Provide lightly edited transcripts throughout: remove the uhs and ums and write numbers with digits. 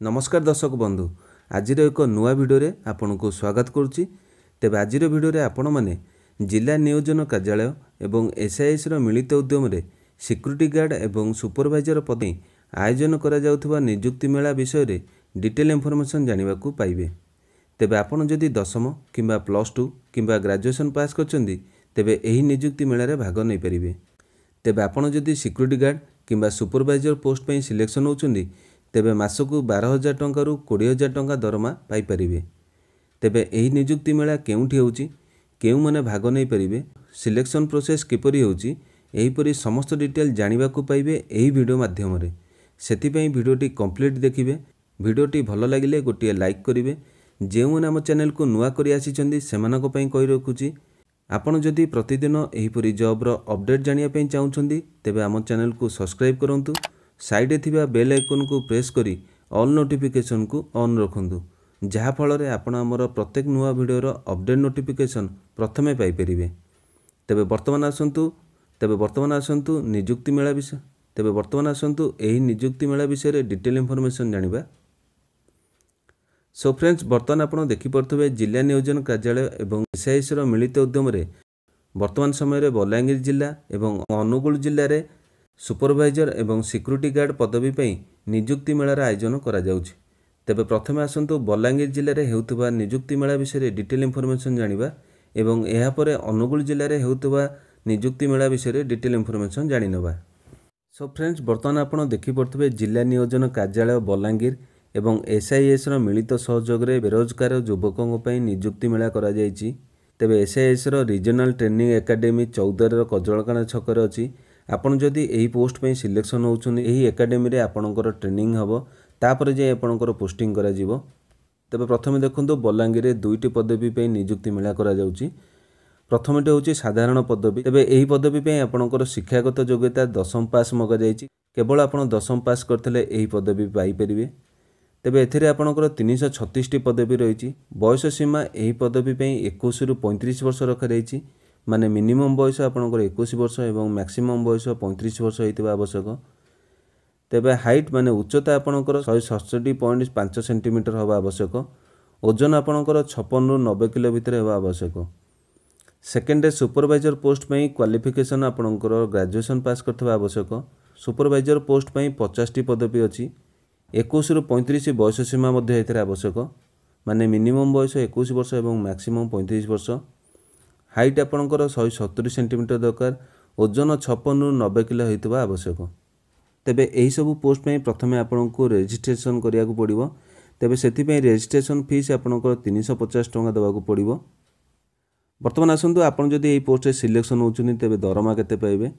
नमस्कार दर्शक बंधु आज एक नुआ भिडियो आपन को स्वागत करुच्ची। तेज आज भिडियो आपण मैंने जिला नियोजन कार्यालय एवं एसआईएस मिलित उद्यम सिक्यूरीटी गार्ड एवं सुपरवाइजर पद आयोजन करा जाउथबा नियुक्ति मेला विषय डिटेल इनफॉरमेशन जानिबा को पाइबे। तेबे आपण जदि दशम किंबा +2 किंबा ग्रेजुएशन पास करछन्ती तेबे एही नियुक्ति मेला रे भाग नै परिबे। तेबे आपण जदि सिक्यूरीटी गार्ड किंबा सुपरवाइजर पोस्ट पई सिलेक्शन होउछन्ती तेबे मासकु 12,000 टंका रु 20,000 टंका दरमा पाई परिबे। तेबे एही नियुक्ति मेला केउठी होउची, केउ माने भाग नै परिबे, सिलेक्शन प्रोसेस किपरि होउची, एहीपरि समस्त डिटेल जानिबा को पाइबे एही वीडियो माध्यम रे। सेति पई वीडियोटी कंप्लीट देखिबे। वीडियोटी भलो लागिले गोटिए लाइक करिवे। जेउ माने हम चैनल को नुआ करि आसीचंदी सेमानक पई कहि रखुची, आपण जदि प्रतिदिन एहीपरि जॉब रो अपडेट जानिया पई चाहुचंदी तेबे हम चैनल को सब्सक्राइब करंतु। साइड थिबा बेल आइकन को प्रेस करी ऑल नोटिफिकेशन को ऑन रखंतु, जहा फल रे आपण हमर प्रत्येक नुआ वीडियो रो अपडेट नोटिफिकेशन प्रथमे पाई परिबे। तेबे वर्तमान आसंतु नियुक्ति मेला विषय एही नियुक्ति मेला विषय रे डिटेल इनफॉरमेशन जानिबा। सो फ्रेंड्स, वर्तमान आपण देखि परथबे जिला नियोजन कार्यालय एवं एसआईएस रो मिलित उद्यम रे वर्तमान समय रे बलांगीर जिला एवं अनुगुल जिल्ला रे सुपरवाइजर एवं सिक्यूरीटी गार्ड पदवी पई नियुक्ति मेलार आयोजन करा जाउछि। तेबे प्रथमे आसंतु बलांगीर जिल्ला रे हेउतबा नियुक्ति मेला विषय रे डिटेल इनफॉरमेशन जानिबा एवं एहा परे अनुगुल जिल्ला रे हेउतबा नियुक्ति मेला विषय रे डिटेल इनफॉरमेशन जानि नबा। सो फ्रेंड्स, वर्तमान आपण देखि परथबे जिला नियोजन कार्यालय बलांगीर एवं एसआईएस रो मिलित सहयोग रे बेरोजगार युवकों पई नियुक्ति मेला करा जायछि। तेबे एसआईएस रो रीजनल ट्रेनिंग एकेडमी 14 रो कजळकाना छक रे अछि। आपण जदि एही पोस्ट पई सिलेक्शन होउछन एही एकेडमी रे आपणकर ट्रेनिंग हबो, तापर जे आपणकर पोस्टिंग करा जिवो। तबे प्रथमे देखंतु बलांगीर रे दुईटी पदवी पई नियुक्ति मेला करा जाउछि। प्रथमटे होछि साधारण पदवी। तबे एही पदवी पई आपणकर शिक्षागत योग्यता 10म पास मगा जायछि। केवल आपण 10म पास करथिले एही पदवी पाई परिबे। तेबे एथिरे आपणकर 336 टी पदवी रहिछि। बयस सीमा एही पदवी पई 21 रु 35 वर्ष रखा जायछि। माने मिनिमम बयस आपणकर 21 वर्ष एवं मैक्सिमम बयस 35 वर्ष होइतिबा आवश्यक। तेबे हाइट माने उच्चता आपणकर 167.5 सेंटीमीटर होबा आवश्यक। ओजन आपणकर 56 रु 90 किलो भितर होबा आवश्यक। सेकेंड सुपरवाइजर पोस्ट पई क्वालिफिकेशन आपणकर ग्रेजुएशन पास करथबा आवश्यक। सुपरवाइजर पोस्ट पई 50 टी पदवी अछि। 21 रु 35 बयस सीमा मध्ये एथिरे आवश्यक। माने मिनिमम बयस 21 वर्ष एवं मैक्सिमम 35 वर्ष। हाइट आपणकर 170 सेंटीमीटर दरकार। ओजन 56 रु 90 किलो होइतबा आवश्यक। तेबे एही सब पोस्ट पई प्रथमे आपनको रजिस्ट्रेशन करिया को पड़िबो। तेबे सेति पई रजिस्ट्रेशन फीस आपणकर 350 टंका देबा को पड़िबो। वर्तमान आसंतु आपण जदि एही पोस्ट रे सिलेक्शन होउछनी तेबे दरमा केते पाइबे।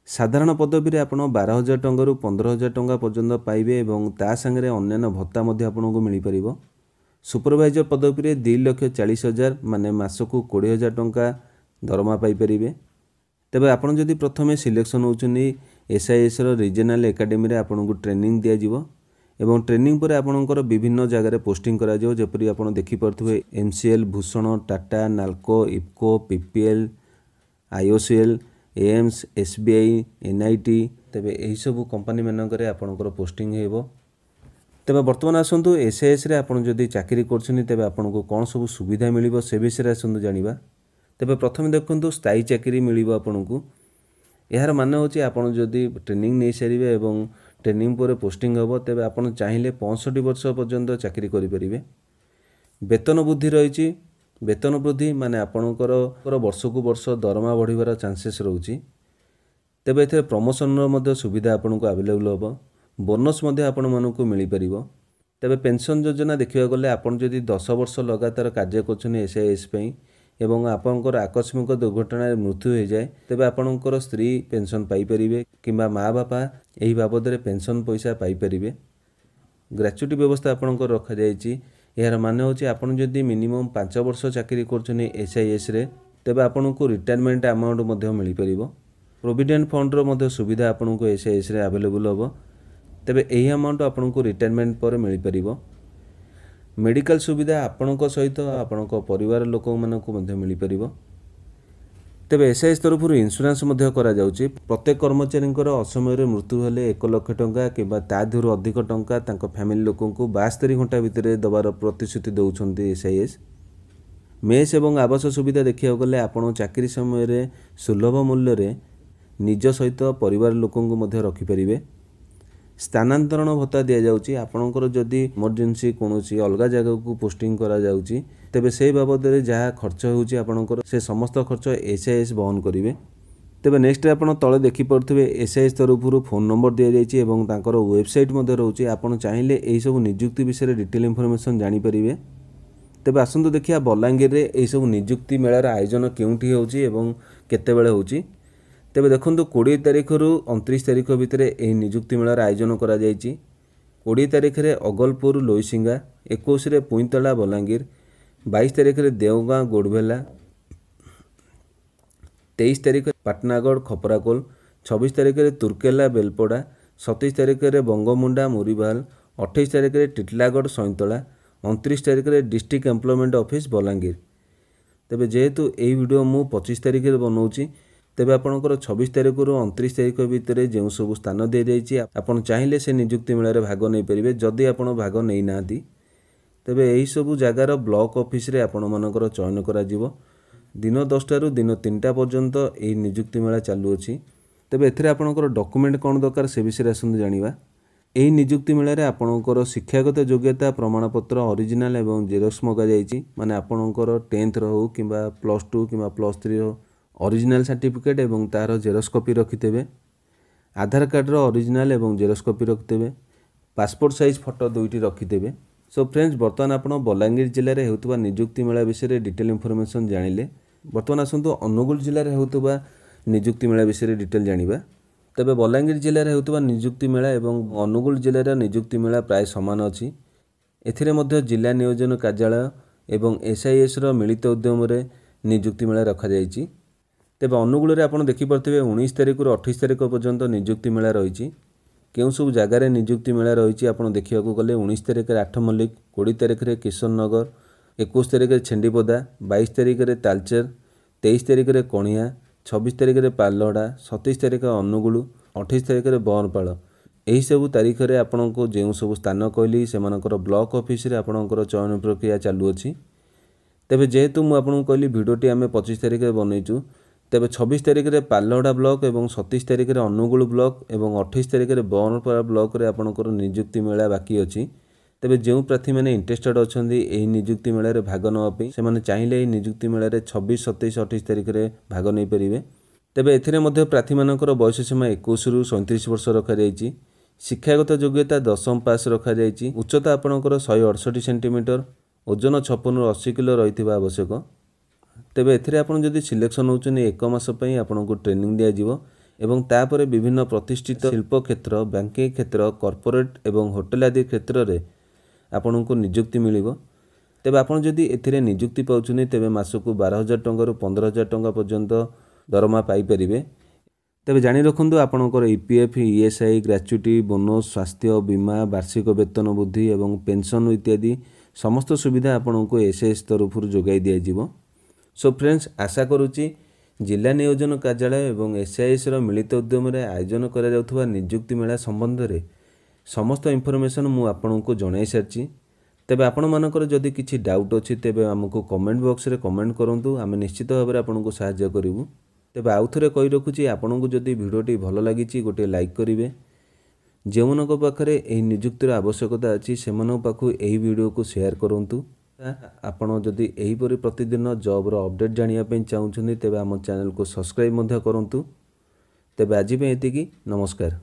साधारण पदवी रे आपण 12,000 टंका रु 15,000 टंका पर्यंत पाइबे एवं ता संगे अन्य भत्ता मध्ये आपनको मिली परिबो। सुपरवाइजर पदवी रे 2,40,000 माने मासकु 20,000 टंका दरमा पाई परिबे। तेबे आपण जदि प्रथमे सिलेक्शन होउछनी एसआईएस रो रीजनल एकेडमी रे आपनको ट्रेनिंग दिया जिवो एवं ट्रेनिंग पर आपणकर विभिन्न जगह रे पोस्टिंग करा जिवो। जेपरि आपण देखि परथुवे MCL, Bhushan, Tata, Nalco, IFFCO, PPL, IOCL, AIIMS, SBI, NIT. तेबे एही सब कंपनी मानकरे आपणकर पोस्टिंग हेबो। तेबे वर्तमान आसंतु एसआईएस रे आपण जदि चाकरी करछनी तेबे आपनको कोन सब सुविधा मिलिबो से विषय रे आसंतु जानिबा। तेबे प्रथमे देखंतु स्थायी चाकरी मिलिबो आपनको। यार माने होची आपण जदि ट्रेनिंग नै सरिबे एवं ट्रेनिंग पर पोस्टिंग हबो तेबे आपण चाहिले 65 वर्ष पर्यंत चाकरी करि परिबे। वेतन वृद्धि रहिछि। वेतन वृद्धि माने आपणकर वर्षकु वर्ष दरमा बढ़िबार चांसेस रहउछि। तेबे एथे प्रमोशन रो मध्ये सुविधा आपनको अवेलेबल हबो। बोनस मध्ये आपण मानकु मिली परिबो। तेबे पेंशन योजना देखिबा गले आपण जदि 10 वर्ष लगातार कार्य करछनी एसआईएस पई एवं आपनकर आकस्मिक दुर्घटना रे मृत्यु हो जाए तेबे आपनकर स्त्री पेंशन पाई परिबे किंबा माँ बापा एही बाबद रे पेंशन पैसा पाई परिबे। ग्रेच्युटी व्यवस्था आपनकर रखा जायछि। यार माने होछि आपण जदि मिनिमम 5 वर्ष चाकरी करछनी एसआईएस रे तेबे आपनको रिटायरमेंट अमाउंट मध्ये मिली परिबो। प्रोविडेंट फंड रो मध्ये सुविधा आपनको एसआईएस रे अवेलेबल हबो। तेबे एही अमाउंट आपनको रिटायरमेंट पर मिली परिबो। मेडिकल सुविधा आपणको सहित आपणको परिवार लोक मानकु मध्ये मिली परिबो। तेबे एसआईएस तरफ इन्शुरान्स प्रत्येक कर्मचारी असमय मृत्यु हेले 1 लाख टंका कि तादूर अधिक टंका फैमिली लोक 72 घंटा भितर दबार प्रतिश्रुति दौरान एसआईएस मेस और आवास सुविधा देखा गले आपण चाकरी समय सुलभ मूल्य निज सहित परिवार लोक रखिपारे। स्थानांतरण भत्ता दि जाउची आपणकर जदि इमरजेंसी कौन अलग जगह को पोस्टिंग करा जाउची तेबे से बाबद जहाँ खर्च होउची आपणकर से समस्त खर्च एसआईएस वहन करेंगे। तेबे नेक्स्ट आपण तले देखिपे एसआईएस तरफ फोन नंबर दि जाइए और तांकर वेबसाइट रोचे आपड़ चाहिए यही सब निजुक्ति विषय डिटेल इनफॉरमेशन जानीपारे। तेबे आसंतु देखिया बलांगीर रे यही सब निजुक्ति मेलार आयोजन केउठी होउची एवं केतेबेले होउची। तेबे देखंतु 20 तारिख रु 29 तारिख भितर यह निजुक्ति मेलार आयोजन करा जायछि। 20 तारिख रे अगलपुर लोईसिंगा, 21 रे पुईतला बलांगीर, 22 तारिख रे देवगाँ गोड़भेला, 23 तारिख पाटनागढ़ खपराकोल, 26 तारिख रे तुर्केला बेलपड़ा, 27 तारिख रे बंगमुंडा मुरीबाल, 28 तारिख रे टिटलागढ़ सैंतला, 29 तारिख रे डिस्ट्रिक्ट एम्प्लॉयमेंट ऑफिस बलांगीर। तेबे जेहेतु यही वीडियो मु 25 तारिख रे बनाऊँगी तेबे आपणकर 26 तारिख रु 29 तारिख भितर जो सब स्थान दि जाइए आपन चाहिए से निजुक्ति मेलार भाग नहीं पारे। जदि आपन भाग नहीं नांती तेबे यही सब जगार ब्लॉक ऑफिस रे आपण मानकर चयन करा जिवो। दिन 10टा रु दिन 3टा पर्यंत यही निजुक्ति मेला चालू अछि। तेबे एथिरे आपणकर डॉक्यूमेंट कौन दरकार से विषय आसंतु जानिबा। यही निजुक्ति मेलार आपणकर शिक्षागत योग्यता प्रमाणपत्र ओरिजिनल एवं जेरक्स मगा जाइछि माने आपणकर 10th हो कि +2 कि +3 हो ओरिजिनल सर्टिफिकेट एवं तार जेरक्स कॉपी रखिथेबे। आधार कार्ड रो ओरिजिनल एवं जेरक्स कॉपी रखिथेबे। पासपोर्ट साइज फोटो दुईटी रखिथेबे। सो फ्रेंड्स बर्तमान आपण बलांगीर जिले में होतबा निजुक्ति मेला विषय डिटेल इनफॉरमेशन जानिले। बर्तमान आसंतु अनुगुल जिले में होतबा निजुक्ति मेला विषय डिटेल जानिबा। तेबे बलांगीर जिले में होतबा निजुक्ति मेला एवं अनुगुल जिले रा निजुक्ति मेला प्राय समान अछि। एथिरे मध्य जिला नियोजन कार्यालय एवं एसआईएस रो मिलित उद्यम रे निजुक्ति मेला रखा जायछि। तेबे अनुगुल रे आपण देखिपरथिबे 19 तारिख रु 28 तारिख पर्यंत निजुक्ति मेला रहिछि। केउ सब जगार निजुक्ति मेला रहिछि आपण देखिबाकू गले 19 तारिख रे 8 मल्लिक, 20 तारिख रे किशन नगर, 21 तारिख रे छेंडीपदा, 22 तारिख रे तालचेर, 23 तारिख रे कणिया, 26 तारिख रे पालहड़ा, 27 तारिख अनुगुल, 28 तारिख रे बरपाल। एही सब तारिख रे आपनको जेउ सब स्थान कहली सेमानकर ब्लॉक ऑफिस रे आपनकर चयन प्रक्रिया चालू अछि। तेबे जेहेतु मु आपनको कहली वीडियोटी आमे 25 तारिख रे बनैछु तेबे 26 तारिख रे पालहड़ा ब्लॉक एवं 27 तारिख रे अनुगुल ब्लॉक एवं 28 तारिख रे बरपाल ब्लॉक रे आपनकर निजुक्ति मेला बाकी अछि। तेबे जेउ प्रार्थी माने इंटरेस्टेड अछंदी एही निजुक्ति मेला रे भाग नवा पे सेमाने चाहिए एही निजुक्ति मेला रे 26, 27, 28 तारिख रे भाग नै परिबे। तेबे एथिरे मध्ये प्रार्थी मानकर बयस सीमा 21 रु 37 वर्ष रखा जायछि। शिक्षागत योग्यता 10th पास रखा जायछि। उच्चता आपनकर 168 सेंटीमीटर, ओजन 56 रु 80 किलो रहिथिबा आवश्यक। तेबे एथिरे आपण जदि सिलेक्शन होउछनी 1 मास पई आपनको ट्रेनिंग दिया जिवो एवं तापरे विभिन्न प्रतिष्ठित शिल्प क्षेत्र, बैंकिंग क्षेत्र, कॉर्पोरेट एवं होटल आदि क्षेत्र रे आपनको नियुक्ति मिलिबो। तेबे आपण जदि एथिरे नियुक्ति पाउछनी तेबे मासको 12,000 टंका रु 15,000 टंका पर्यंत दरमा पाई परिबे। तेबे जानि रखंतु आपणकर ईपीएफ, ईएसआई, ग्रेच्युटी, बोनस, स्वास्थ्य बीमा, वार्षिक वेतन वृद्धि एवं पेंशन इत्यादि समस्त सुविधा आपनको एसएस तरफ जोगाई दिया जिवो। सो फ्रेंड्स आशा करुच्ची जिला नियोजन कार्यालय एवं एसआईएस मिलित उद्यम आयोजन करा जाउथबा नियुक्ति मेला संबंध में समस्त इनफॉरमेशन मु आपनको जणाई सारछि। तेबे आपण मानकर जदि किछि डाउट अछि तेबे हमको कमेंट बॉक्स रे कमेंट करंतु, आमे निश्चित भाव में आपनको सहायता करिवु। तेबे आउ थरे कहि रखुछि आपनको जदि भिडियोटी भल लागिछि गोटे लाइक करिवे। जेमनक पाखरे एही नियुक्तिर आवश्यकता अछि सेमनक पाखु एही वीडियो को शेयर करंतु। आपण जदि एहीपरि प्रतिदिन जॉब रो अपडेट जानिया पे चाहुछन्ती तेबे हम चैनल को सब्सक्राइब मध्य करंतु। तेबे आज पे एतिकी, नमस्कार।